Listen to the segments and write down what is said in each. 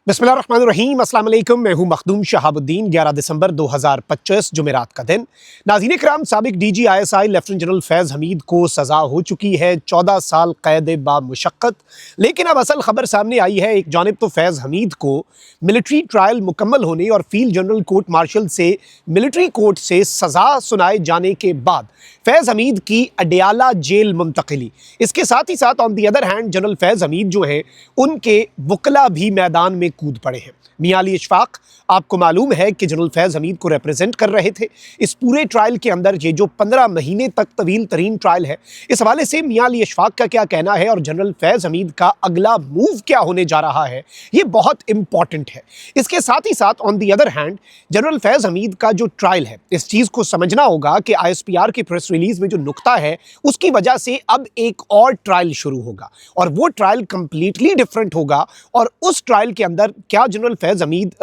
बिस्मिल्लाहिर्रहमानिर्रहीम, अस्सलाम वालेकुम। मैं हूं मखदूम शहाबुद्दीन। 11 दिसंबर 2025 जुमेरात का दिन। नाज़रीन किराम, साबिक DG ISI lieutenant general Faiz Hamid को सज़ा हो चुकी है 14 साल कैद बा मुशक्क़त। लेकिन अब असल खबर सामने आई है। एक जानिब तो फैज़ हमीद को मिलिट्री ट्रायल मुकम्मल होने और फील्ड जनरल कोर्ट मार्शल से मिलिट्री कोर्ट से सज़ा सुनाए जाने के बाद फैज़ हमीद की अडियाला जेल मुंतकिली। इसके साथ ही साथ on the other hand general Faiz Hameed जो हैं उनके वकला भी मैदान में कूद पड़े हैं। मियां अली इशफाक, आपको मालूम है कि जनरल फैज़ हमीद को रिप्रेजेंट कर रहे थे इस पूरे ट्रायल के अंदर। ये जो 15 महीने तक तवील तरीन ट्रायल है, इस हवाले से मियां अली इशफाक का क्या कहना है और जनरल फैज़ हमीद का अगला मूव क्या होने जा रहा है, ये बहुत इंपॉर्टेंट है। इसके साथ ही साथ on the other hand general Faiz Hameed का जो ट्रायल है, इस चीज़ को समझना होगा कि ISPR की प्रेस रिलीज में जो नुक्ता है उसकी वजह से अब एक और ट्रायल शुरू होगा और वो ट्रायल कंप्लीटली डिफरेंट होगा। और उस ट्रायल के अंदर क्या general Faiz Hamid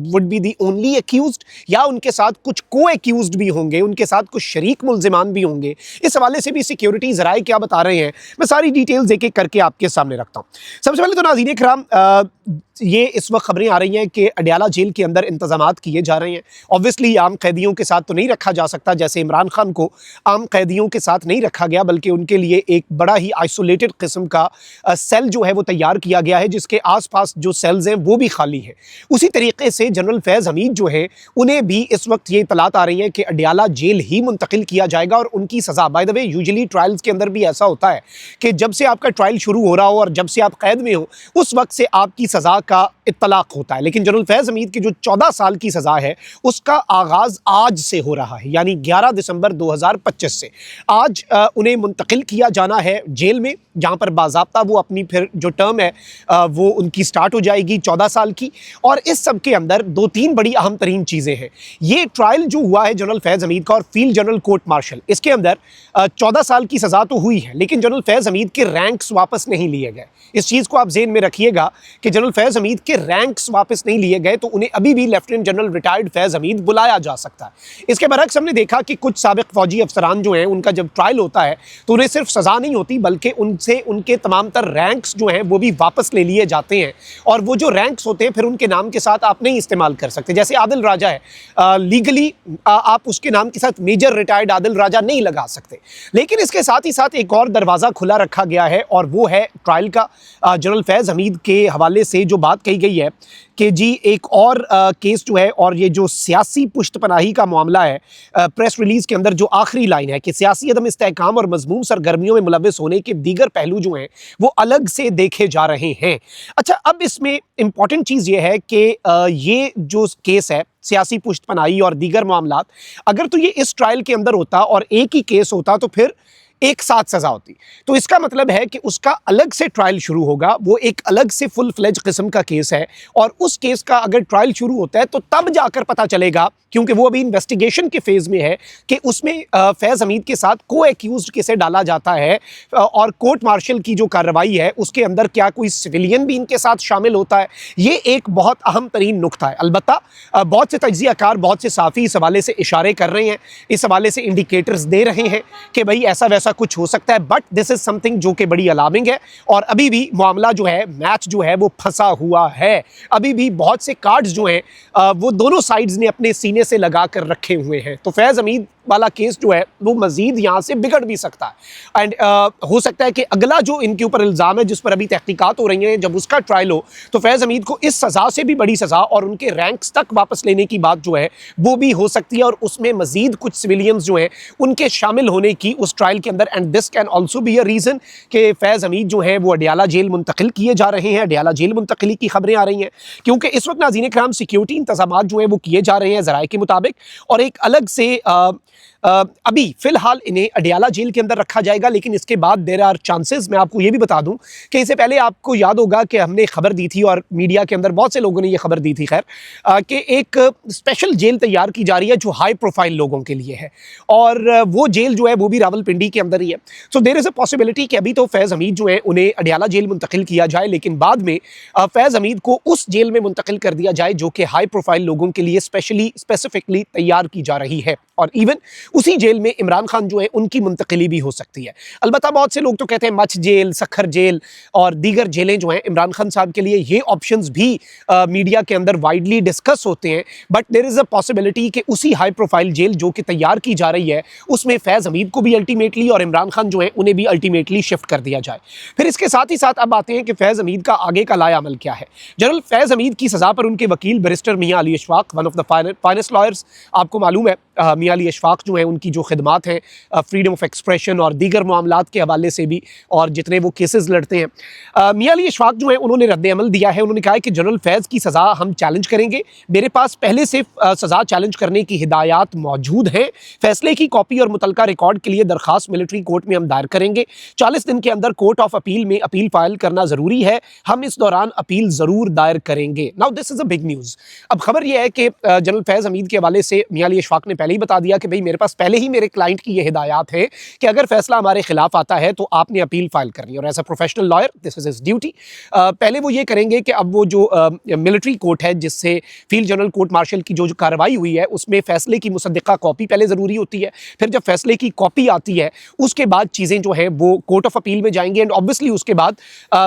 would be the only accused या उनके साथ कुछ को एक्यूज्ड भी होंगे, उनके साथ कुछ शरीक मुल्जिमान भी होंगे, इस हवाले से भी सिक्योरिटी ज़राए क्या बता रहे हैं, मैं सारी डिटेल्स एक एक करके आपके सामने रखता हूँ। सबसे पहले तो नाज़रीन किराम, ये इस वक्त खबरें आ रही हैं कि अडियाला जेल के अंदर इंतजामात किए जा रहे हैं। ऑब्वियसली आम कैदियों के साथ तो नहीं रखा जा सकता, जैसे इमरान खान को आम कैदियों के साथ नहीं रखा गया, बल्कि उनके लिए एक बड़ा ही आइसोलेटेड किस्म का सेल जो है वो तैयार किया गया है, जिसके आसपास जो सेल्स हैं वो भी खाली हैं। उसी तरीके से जनरल फैज़ हमीद जो है उन्हें भी इस वक्त ये इतलात आ रही है कि अडियाला जेल ही मुंतकिल किया जाएगा और उनकी सज़ा, by the way usually trials के अंदर भी ऐसा होता है कि जब से आपका ट्रायल शुरू हो रहा हो और जब से आप कैद में हो उस वक्त से आपकी सज़ा का इत्तलाक होता है। लेकिन जनरल फैज़ हमीद की जो 14 साल की सज़ा है उसका आगाज़ आज से हो रहा है, यानी 11 दिसंबर 2025 से। आज उन्हें मुंतकिल किया जाना है जेल में, जहाँ पर बाज़ाब्ता वो अपनी फिर जो टर्म है वो उनकी स्टार्ट हो जाएगी 14 साल की। और इस सब के अंदर दो तीन बड़ी अहम तरीन चीज़ें हैं। ये ट्रायल जो हुआ है जनरल फैज़ हमीद का और फील्ड जनरल कोर्ट मार्शल, इसके अंदर 14 साल की सज़ा तो हुई है, लेकिन जनरल फैज़ हमीद के रैंक्स वापस नहीं लिए गए। इस चीज़ को आप ज़हन में रखिएगा कि जनरल फैज़ हमीद के रैंक्स वापस नहीं लिए गए, तो उन्हें अभी भी लेफ्टिनेंट जनरल रिटायर्ड फैज़ हमीद बुलाया जा सकता है। इसके बरक्स हमने देखा कि कुछ साबिक फौजी अफसरान जो हैं उनका जब ट्रायल होता है तो उन्हें सिर्फ सज़ा नहीं होती, बल्कि उनसे उनके तमाम तर रैंक्स जो हैं वो भी वापस ले लिए जाते हैं। और वो जो रैंक्स होते हैं फिर उनके नाम के साथ आप नहीं इस्तेमाल कर सकते। जैसे आदिल राजा है, लीगली आप उसके नाम के साथ मेजर रिटायर्ड आदिल राजा नहीं लगा सकते। लेकिन इसके साथ ही साथ एक और दरवाज़ा खुला रखा गया है और वो है ट्रायल का। जनरल फैज़ हमीद के हवाले से जो बात कही गई है कि जी एक और केस जो है, और ये जो सियासी पुश्तपनाही का मामला है, प्रेस रिलीज़ के अंदर जो आखिरी लाइन है कि सियासी अदम इस्तेहकाम और मज़मूम सरगर्मियों में मुलव्वस होने के दीगर पहलू जो हैं वो अलग से देखे जा रहे हैं। अच्छा, अब इसमें इंपॉर्टेंट चीज़ ये है कि ये जो केस है सियासी पुश्तपनाही और दीगर मामलात, अगर तो ये इस ट्रायल के अंदर होता और एक ही केस होता तो फिर एक साथ सज़ा होती। तो इसका मतलब है कि उसका अलग से ट्रायल शुरू होगा, वो एक अलग से फुल फ्लेज किस्म का केस है। और उस केस का अगर ट्रायल शुरू होता है तो तब जाकर पता चलेगा, क्योंकि वो अभी इन्वेस्टिगेशन के फेज़ में है, कि उसमें फैज़ हमीद के साथ को एक्यूज्ड किसे डाला जाता है और कोर्ट मार्शल की जो कार्रवाई है उसके अंदर क्या कोई सिविलियन भी इनके साथ शामिल होता है। ये एक बहुत अहम तरीन नुक्ता है। अलबत्ता बहुत से तज्ज़ियाकार, बहुत से साफ़ी इस हवाले से इशारे कर रहे हैं, इस हवाले से इंडिकेटर्स दे रहे हैं कि भाई ऐसा वैसा कुछ हो सकता है, बट दिस इज समथिंग जो कि बड़ी अलार्मिंग है। और अभी भी मामला जो है, मैच जो है वो फंसा हुआ है। अभी भी बहुत से कार्ड्स जो हैं वो दोनों साइड्स ने अपने सीने से लगा कर रखे हुए हैं। तो फैज़ हमीद वाला केस जो है वो मजीद यहाँ से बिगड़ भी सकता है। एंड हो सकता है कि अगला जो इनके ऊपर इल्ज़ाम है जिस पर अभी तहकीकात हो रही हैं, जब उसका ट्रायल हो तो फैज़ हमीद को इस सज़ा से भी बड़ी सज़ा और उनके रैंक्स तक वापस लेने की बात जो है वो भी हो सकती है। और उसमें मजीद कुछ सिविलियंस जो हैं उनके शामिल होने की उस ट्रायल के अंदर। And this can also be a reason कि फैज़ हमीद जो है वो अडियाला जेल मुंतकिल किए जा रहे हैं। अडियाला जेल मुंतकिली की खबरें आ रही हैं क्योंकि इस वक्त नाज़रीन किराम सिक्योरिटी इंतजामात जो है वो किए जा रहे हैं ज़राए के मुताबिक। और एक अलग से अभी फ़िलहाल इन्हें अडियाला जेल के अंदर रखा जाएगा, लेकिन इसके बाद देयर आर चांसेस, मैं आपको ये भी बता दूं कि इससे पहले आपको याद होगा कि हमने खबर दी थी और मीडिया के अंदर बहुत से लोगों ने ये खबर दी थी खैर कि एक स्पेशल जेल तैयार की जा रही है जो हाई प्रोफाइल लोगों के लिए है। और वो जेल जो है वो भी रावलपिंडी के अंदर ही है। So there is a possibility कि अभी तो फैज़ हमीद जो है उन्हें अडियाला जेल मुंतकिल किया जाए, लेकिन बाद में फैज़ हमीद को उस जेल में मुंतकिल कर दिया जाए जो कि हाई प्रोफाइल लोगों के लिए स्पेसिफिकली तैयार की जा रही है। और इवन उसी जेल में इमरान खान जो है उनकी मुंतकिली भी हो सकती है। अलबत्ता बहुत से लोग तो कहते हैं मछ जेल, सखर जेल और दीगर जेलें जो हैं इमरान खान साहब के लिए, ये ऑप्शंस भी मीडिया के अंदर वाइडली डिस्कस होते हैं। But there is a possibility कि उसी हाई प्रोफाइल जेल जो कि तैयार की जा रही है उसमें फैज़ हमीद को भी अल्टीमेटली और इमरान खान जो है उन्हें भी अल्टीमेटली शिफ्ट कर दिया जाए। फिर इसके साथ ही साथ अब आते हैं कि फैज़ हमीद का आगे का लाया अमल क्या है। जनरल फैज़ हमीद की सज़ा पर उनके वकील barrister Mian Ali Ashfaq, one of the finest lawyers, आपको मालूम है मियां अली अशफाक जो है उनकी जो खिदमात हैं फ्रीडम ऑफ एक्सप्रेशन और दीगर मामलात के हवाले से भी, और जितने वो केसेस लड़ते हैं, मियां अली अशफाक जो है उन्होंने रद्द अमल दिया है। उन्होंने कहा है कि जनरल फैज़ की सज़ा हम चैलेंज करेंगे, मेरे पास पहले से सज़ा चैलेंज करने की हिदायत मौजूद हैं, फैसले की कॉपी और मुतलका रिकॉर्ड के लिए दरखास्त मिलिट्री कोर्ट में हम दायर करेंगे, 40 दिन के अंदर कोर्ट ऑफ अपील में अपील फाइल करना ज़रूरी है, हम इस दौरान अपील ज़रूर दायर करेंगे। Now this is a big news. अब खबर यह है कि जनरल फैज़ हमीद के हवाले से मियां अली अशफाक ने पहले ही बता दिया कि भाई मेरे पास पहले ही मेरे क्लाइंट की ये हिदायत है कि अगर फैसला हमारे खिलाफ आता है तो आपने अपील फाइल करनी है, और as a professional lawyer this is his duty. पहले वो ये करेंगे कि अब वो जो मिलिट्री कोर्ट है जिससे फील्ड जनरल कोर्ट मार्शल की जो कार्रवाई हुई है उसमें फैसले की मुसद्दिका कॉपी पहले ज़रूरी होती है, फिर जब फैसले की कॉपी आती है उसके बाद चीज़ें जो हैं वो कोर्ट ऑफ अपील में जाएंगी, एंड ऑब्वियसली उसके बाद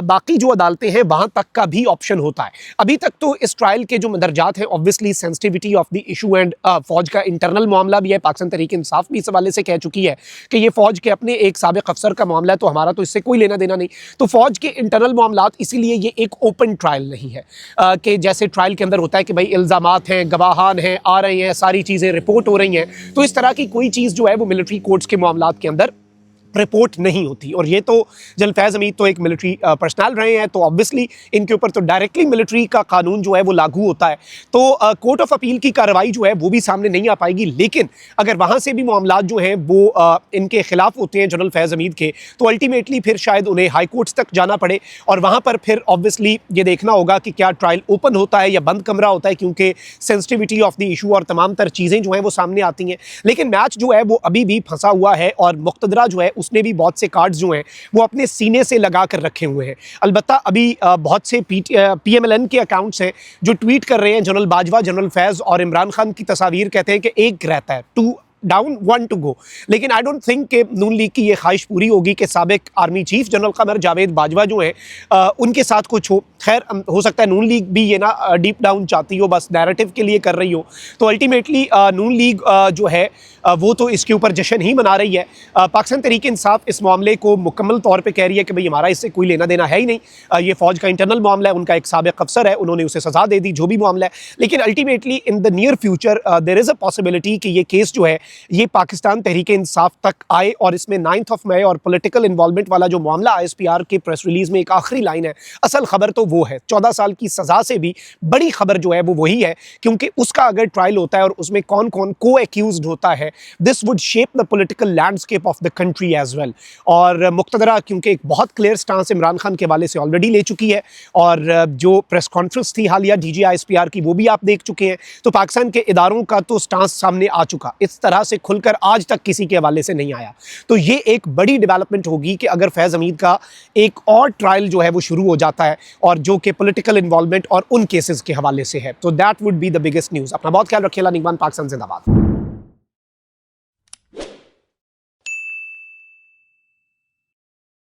बाकी जो अदालतें हैं वहाँ तक का भी ऑप्शन होता है। अभी तक तो इस ट्रायल के जो मदरजात हैं obviously sensitivity of the issue and फौज का इंटरनल मामला भी है, पाकिस्तान तहरीक इंसाफ भी इस हवाले से कह चुकी है कि ये फौज के अपने एक साबिक अफसर का मामला है तो हमारा तो इससे कोई लेना देना नहीं। तो फौज के इंटरनल मामलात, इसीलिए ये एक ओपन ट्रायल नहीं है कि जैसे ट्रायल के अंदर होता है कि भाई इल्ज़ामात हैं, गवाहान हैं, आ रहे हैं, सारी चीज़ें रिपोर्ट हो रही हैं, तो इस तरह की कोई चीज़ जो है वो मिलिट्री कोर्ट्स के मामलात के अंदर रिपोर्ट नहीं होती। और ये तो जनरल फैज़ हमीद तो एक मिलिट्री पर्सनल रहे हैं, तो ऑब्वियसली इनके ऊपर तो डायरेक्टली मिलिट्री का कानून जो है वो लागू होता है, तो कोर्ट ऑफ अपील की कार्रवाई जो है वो भी सामने नहीं आ पाएगी। लेकिन अगर वहाँ से भी मामलात जो हैं वो इनके खिलाफ होते हैं जनरल फैज़ हमीद के, तो अल्टीमेटली फिर शायद उन्हें हाई कोर्ट्स तक जाना पड़े, और वहाँ पर फिर ऑब्वियसली ये देखना होगा कि क्या ट्रायल ओपन होता है या बंद कमरा होता है, क्योंकि सेंसिटिविटी ऑफ द इशू और तमाम तर चीज़ें जो हैं वो सामने आती हैं। लेकिन मैच जो है वो अभी भी फंसा हुआ है, और मुक़्तदरा जो है उसने भी बहुत से कार्ड्स जो हैं वो अपने सीने से लगा कर रखे हुए हैं। अलबत्ता अभी बहुत से PMLN के अकाउंट्स हैं जो ट्वीट कर रहे हैं जनरल बाजवा, जनरल फैज़ और इमरान खान की तस्वीर, कहते हैं कि एक रहता है, 2 डाउन 1 टू गो। लेकिन आई डोंट थिंक कि नून लीग की ये ख्वाहिश पूरी होगी कि साबिक army chief general Qamar Javed Bajwa जो हैं उनके साथ कुछ हो। खैर हो सकता है नून लीग भी ये ना डीप डाउन चाहती हो, बस नैरेटिव के लिए कर रही हो, तो अल्टीमेटली नून लीग जो है वो तो इसके ऊपर जश्न ही मना रही है। पाकिस्तान तहरीक इंसाफ इस मामले को मुकम्मल तौर पर कह रही है कि भाई हमारा इससे कोई लेना देना है ही नहीं, ये फ़ौज का इंटरनल मामला है, उनका एक साबिक अफसर है, उन्होंने उसे सज़ा दे दी, जो भी मामला है। लेकिन ultimately in the near future there is a possibility कि ये केस जो है ये पाकिस्तान तहरीक इंसाफ तक आए, और इसमें 9 मई और पॉलिटिकल इन्वॉल्वमेंट वाला जो मामला ISPR के प्रेस रिलीज़ में एक आखिरी लाइन है, असल खबर तो वो है। 14 साल की सज़ा से भी बड़ी खबर जो है वो वही है, क्योंकि उसका अगर ट्रायल होता है और उसमें कौन कौन को एक्यूज्ड होता है, this would shape the political landscape of the country as well. और मुक़्तदरा क्योंकि एक बहुत क्लियर स्टांस इमरान खान के हवाले से ऑलरेडी ले चुकी है, और जो प्रेस कॉन्फ्रेंस थी हालिया DG ISPR की वो भी आप देख चुके हैं, तो पाकिस्तान के इदारों का तो स्टांस सामने आ चुका, इस तरह से खुलकर आज तक किसी के हवाले से नहीं आया। तो ये एक बड़ी डेवलपमेंट होगी कि अगर फैज़ हमीद का एक और ट्रायल जो है वो शुरू हो जाता है, और जो कि पॉलिटिकल इन्वॉल्वमेंट और उन केसेस के हवाले से है, तो that would be the biggest news. अपना बहुत ख्याल रखिए। निगमान, पाकिस्तान जिंदाबाद।